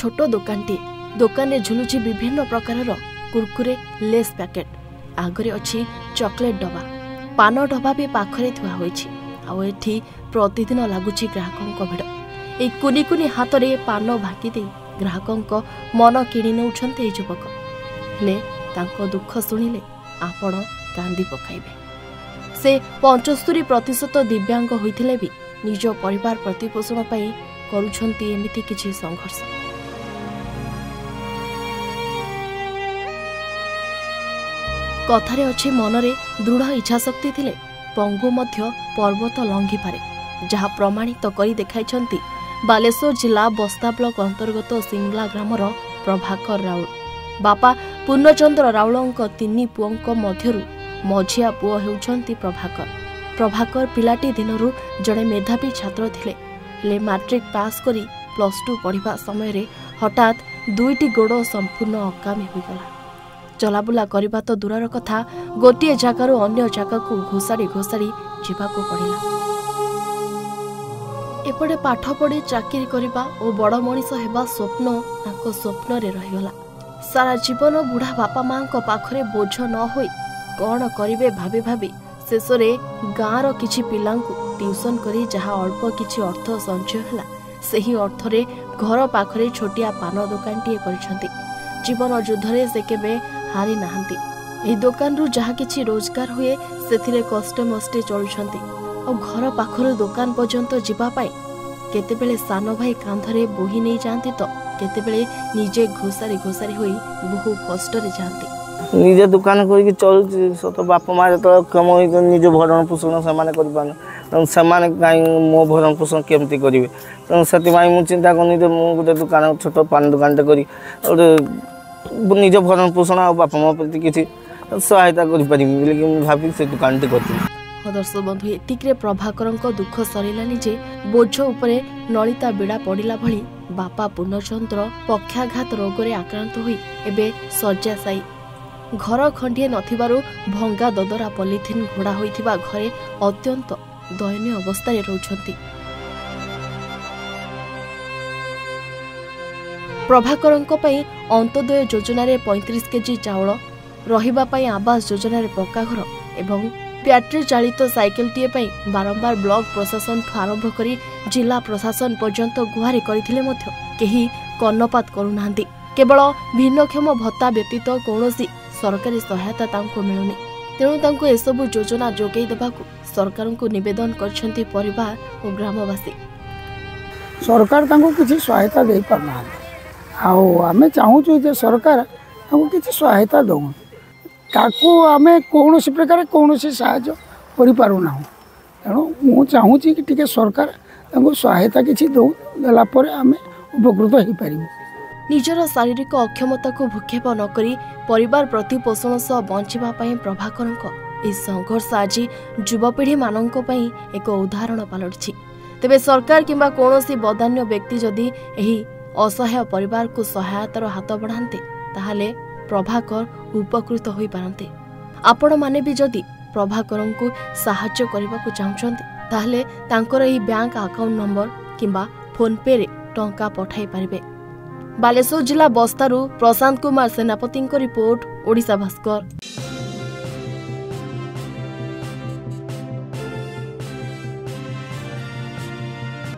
छोट दुकानटी दुकान में झुलुची विभिन्न प्रकार कुरकुरे लेस पैकेट आगरे अच्छी चॉकलेट डबा पान डबा भी पाखरे थुआ होईछि आउ एठी प्रतिदिन लगुच ग्राहकों भिड़ ए कुनी कुनी हाथ में पान भाकी दे ग्राहकों मन किणी नौछन्ते युवक हेले तांको दुख शुणिले आपण कांदी पकाइबे। से 75% दिव्यांग होइथिले भी निज परिवार प्रतिपोषण पाई करूछन्ती एमिति किछि संघर्ष। कथारे अछि मनरे दृढ़ इच्छाशक्ति थिले पंगु मध्य पर्वत लंघि पारे जहा प्रमाणित करी देखाइछन्ती बालेश्वर जिला बस्ता ब्लॉक अंतर्गत सिंगला ग्रामर प्रभाकर राउल। बापा पूर्णचंद्र राउलंक 3 पुओं मध्यरु मझिया पुओ हेउछन्ती प्रभाकर पिलाटी दिनरु जड़े मेधावी छात्र थिले ले मैट्रिक पास करी +2 पढ़िबा समय रे हठात 2टी गोड़ संपूर्ण अकामी होइगला। चलाबुला करबा तो दूरर कथा गोटे जगारू अन्य जगाकू घोषाड़ी जीवाकू पड़िला। एपटे पाठ पढ़ी चाकरी करबा और बड़ मनीष हेबा स्वप्न तांको स्वप्न रे रहिगला। सारा जीवन बुढ़ा बापा मां को पाखरे बोझ न होई कौन करिवे भाबी भाबी शेषरे गाँर किछि पिलांकु ट्यूशन करी जहा अल्प किछि अर्थ संचय हला सेही अर्थरे घर पाखरे छोटिया पान दुकानटीए करिसंती। जीवन युद्धरे से केबे हारी नाहंती। एही दुकान रु जहा किछि रोजगार हुए सेथिरे कष्टे मष्टे चलुछंती और घर पाखरु दुकान पर्यंत जीवा पाई केतेबेले सान भाई कांधरे बोही नहीं जाती तो केतेबेले निजे घोषारी होई बहु कष्ट रे जाती। निजे दुकान करके चलुची सत बापा माँ जो कमई निज भरण पोषण से मो भरण पोषण केमती करेंगे तेणु से मुझे चिंता करनी गोटे दुकान छोट पान दुकान करी निज भरण पोषण आ बापा माँ प्रति किसी सहायता करें भावी से दुकान टी कर। दर्शक बंधु एतिक्रे प्रभाकर दुख सरिलानी जे बोझ उपरे नलिता बिड़ा पड़िला भली बापा पूर्णचंद्र पक्षाघात रोगरे आक्रांत होई एबे शଯ୍ୟାଶାयी घर खंडिए नथिबारु भंगा ददरा पॉलिथिन घोड़ा होइथिबा घरे अत्यंत दयनीय अवस्था रहउछंती। प्रभाकरंक पई अंत्योदय योजना रे 35 केजी चाउल रहिबा पई आवास योजना रे पक्का घर एवं बैटरी चालित साइकेल टीए पई बारंबार ब्लॉक प्रशासन आरंभ करी जिला प्रशासन पर्यंत गुहारी करथिले मध्य केही कर्णपात करूनांती। केवल भिन्नक्षम भत्ता व्यतीत कौनसी सरकारी सहायता तांको मिलुनी तेणु तांको एसबु योजना जोगई देबाकू सरकार को निवेदन करछंती परिवार और ग्रामवासी। सरकार तांको किछि सहायता दे पारना आउ आमे चाहूछु जे सरकार तांको किछि सहायता दउ ताकू आमे कौनसी प्रकार कौनसी साहाय्य करि पारुना तेणु मु चाहूछि कि टिके सरकार तांको सहायता किछि दउ देला परे आमे उपकृत होई पारिबु। निजर शारीरिक अक्षमता को भूक्षेप नक परिवार प्रतिपोषण सह बंचिबा पई प्रभाकरंक ए संघर्ष आज युवपीढ़ी मानक पई एक उदाहरण पलटछि। तेबे सरकार किंबा कौनसी बदान्य व्यक्ति जदि एही असहाय परिवार को सहायतार हाथ बढ़ाते ताहले प्रभाकर उपकृत होई पारंते। आपण माने भी जदि प्रभाकरन को सहायता करबा को चाहछन्ते ताहले तांकर एही बैंक अकाउंट नंबर किंबा फोन पे रे टंका पठाई पारिबे। बालेश्वर जिला बस्तारू प्रशांत कुमार सेनापति रिपोर्ट ओडिशा भास्कर।